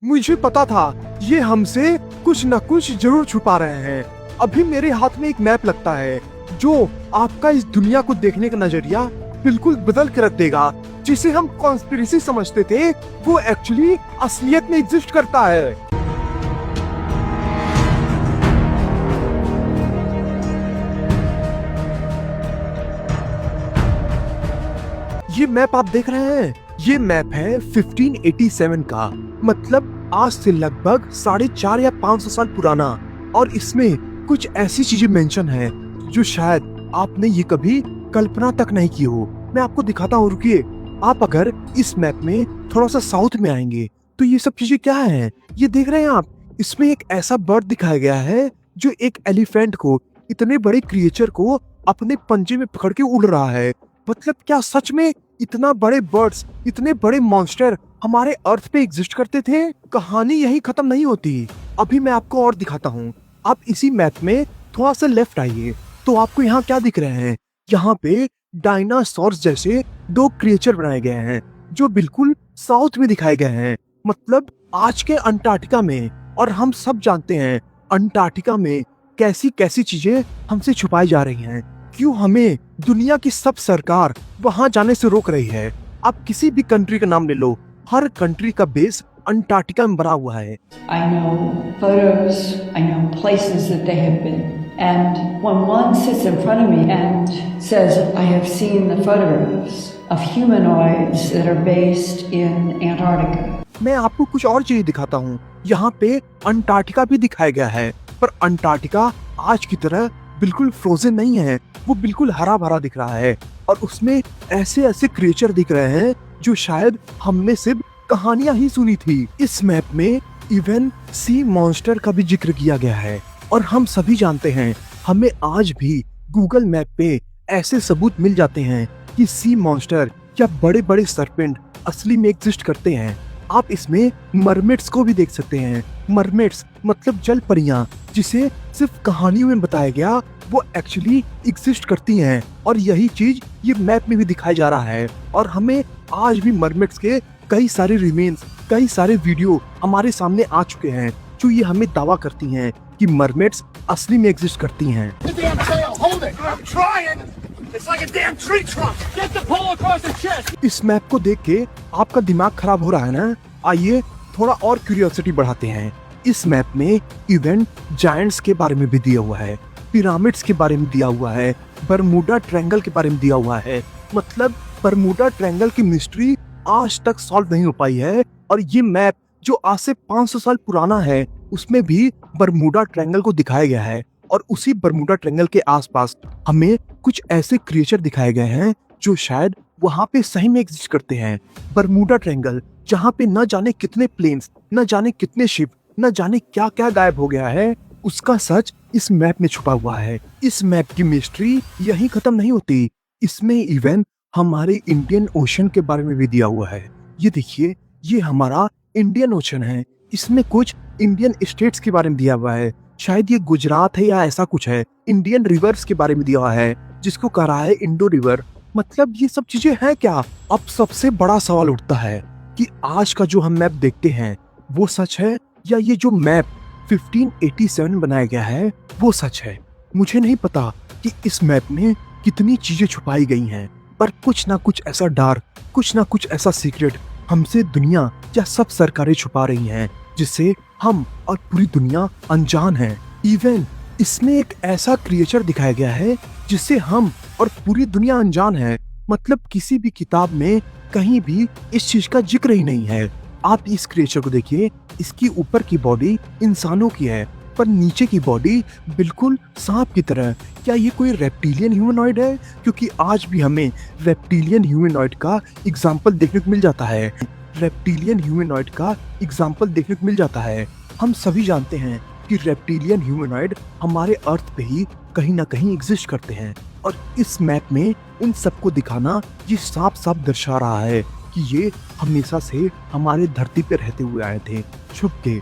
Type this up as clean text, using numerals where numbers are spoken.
मुझे पता था ये हमसे कुछ न कुछ जरूर छुपा रहे हैं। अभी मेरे हाथ में एक मैप लगता है जो आपका इस दुनिया को देखने का नजरिया बिल्कुल बदल कर रख देगा। जिसे हम कॉन्स्पिरेसी समझते थे वो एक्चुअली असलियत में एग्जिस्ट करता है। ये मैप आप देख रहे हैं, ये मैप है 1587 का, मतलब आज से लगभग 450 या 500 साल पुराना। और इसमें कुछ ऐसी चीजें मेंशन है जो शायद आपने ये कभी कल्पना तक नहीं की हो। मैं आपको दिखाता हूँ, रुकिए। आप अगर इस मैप में थोड़ा सा साउथ में आएंगे तो ये सब चीजें क्या है, ये देख रहे हैं आप। इसमें एक ऐसा बर्ड दिखाया गया है जो एक एलिफेंट को, इतने बड़े क्रिएचर को अपने पंजे में पकड़ के उड़ रहा है। मतलब क्या सच में इतना बड़े बर्ड्स, इतने बड़े मॉन्स्टर हमारे अर्थ पे एग्जिस्ट करते थे? कहानी यही खत्म नहीं होती। अभी मैं आपको और दिखाता हूँ। आप इसी मैप में थोड़ा सा लेफ्ट आइए तो आपको यहाँ क्या दिख रहे हैं, यहाँ पे डायनासोर्स जैसे दो क्रिएचर बनाए गए हैं जो बिल्कुल साउथ में दिखाए गए हैं, मतलब आज के अंटार्कटिका में। और हम सब जानते हैं अंटार्कटिका में कैसी कैसी चीजें हमसे छुपाई जा रही हैं। क्यों हमें दुनिया की सब सरकार वहां जाने से रोक रही है? आप किसी भी कंट्री का नाम ले लो, हर कंट्री का बेस अंटार्कटिका में बना हुआ है। I know photos, I know places that they have been. And when one sits in front of me and says, I have seen the photographs of humanoids that are based in Antarctica. मैं आपको कुछ और चीज दिखाता हूँ। यहाँ पे Antarctica भी दिखाया गया है, पर अंटार्कटिका आज की तरह बिल्कुल फ्रोजन नहीं है, वो बिल्कुल हरा भरा दिख रहा है। और उसमें ऐसे ऐसे क्रिएचर दिख रहे हैं जो शायद हमने सिर्फ कहानियां ही सुनी थी। इस मैप में इवन सी मॉन्स्टर का भी जिक्र किया गया है। और हम सभी जानते हैं, हमें आज भी गूगल मैप पे ऐसे सबूत मिल जाते हैं कि सी मॉन्स्टर या बड़े बड़े सरपेंट असली में एग्जिस्ट करते हैं। आप इसमें मरमेड्स को भी देख सकते हैं। मरमेड्स मतलब जल परियां, जिसे सिर्फ कहानियों में बताया गया, वो एक्चुअली एग्जिस्ट करती हैं। और यही चीज ये मैप में भी दिखाया जा रहा है। और हमें आज भी मरमेड्स के कई सारे रिमेन्स, कई सारे वीडियो हमारे सामने आ चुके हैं जो ये हमें दावा करती हैं कि मरमेड्स असली में एग्जिस्ट करती हैं। इस मैप को देख के आपका दिमाग खराब हो रहा है ना? आइए थोड़ा और क्यूरियोसिटी बढ़ाते हैं। इस मैप में इवेंट जायंट्स के बारे में भी दिया हुआ है, पिरामिड्स के बारे में दिया हुआ है, बरमूडा ट्रायंगल के बारे में दिया हुआ है। मतलब बरमूडा ट्रायंगल की मिस्ट्री आज तक सॉल्व नहीं हो पाई है। और ये मैप जो आज से 500 साल पुराना है, उसमें भी बरमूडा ट्रायंगल को दिखाया गया है। और उसी बरमूडा ट्रायंगल के आसपास हमें कुछ ऐसे क्रिएचर दिखाए गए हैं जो शायद वहां पे सही में एग्जिस्ट करते हैं। बरमूडा ट्रायंगल जहाँ पे न जाने कितने प्लेन्स, न जाने कितने शिप, न जाने क्या क्या गायब हो गया है, उसका सच इस मैप में छुपा हुआ है। इस मैप की मिस्ट्री यही खत्म नहीं होती। इसमें इवन हमारे इंडियन ओशन के बारे में भी दिया हुआ है। ये देखिए, ये हमारा इंडियन ओशन है। इसमें कुछ इंडियन स्टेट्स के बारे में दिया हुआ है, शायद ये गुजरात है या ऐसा कुछ है। इंडियन रिवर्स के बारे में दिया हुआ है जिसको कह रहा है इंडो रिवर। मतलब ये सब चीजें हैं क्या? अब सबसे बड़ा सवाल उठता है कि आज का जो हम मैप देखते हैं वो सच है या ये जो मैप 1587 बनाया गया है वो सच है। मुझे नहीं पता कि इस मैप में कितनी चीजें छुपाई गई हैं, पर कुछ ना कुछ ऐसा डार्क, कुछ ना कुछ ऐसा सीक्रेट हमसे दुनिया या सब सरकारें छुपा रही हैं, जिससे हम और पूरी दुनिया अनजान है। इवन इसमें एक ऐसा क्रिएचर दिखाया गया है जिससे हम और पूरी दुनिया अनजान है। मतलब किसी भी किताब में कहीं भी इस चीज का जिक्र ही नहीं है। आप इस क्रिएचर को देखिए, इसकी ऊपर की बॉडी इंसानों की है पर नीचे की बॉडी बिल्कुल सांप की तरह। क्या ये कोई रेप्टिलियन ह्यूमनॉइड है? क्योंकि आज भी हमें रेप्टिलियन ह्यूमनॉइड का एग्जाम्पल देखने को मिल जाता है। रेप्टिलियन ह्यूमनॉइड का एग्जाम्पल देखने को मिल जाता है। हम सभी जानते हैं कि रेप्टिलियन ह्यूमनॉइड हमारे अर्थ पे ही कहीं ना कहीं एग्जिस्ट करते हैं। और इस मैप में इन सबको दिखाना ये साफ साफ दर्शा रहा है कि ये हमेशा से हमारे धरती पे रहते हुए आए थे, छुप के।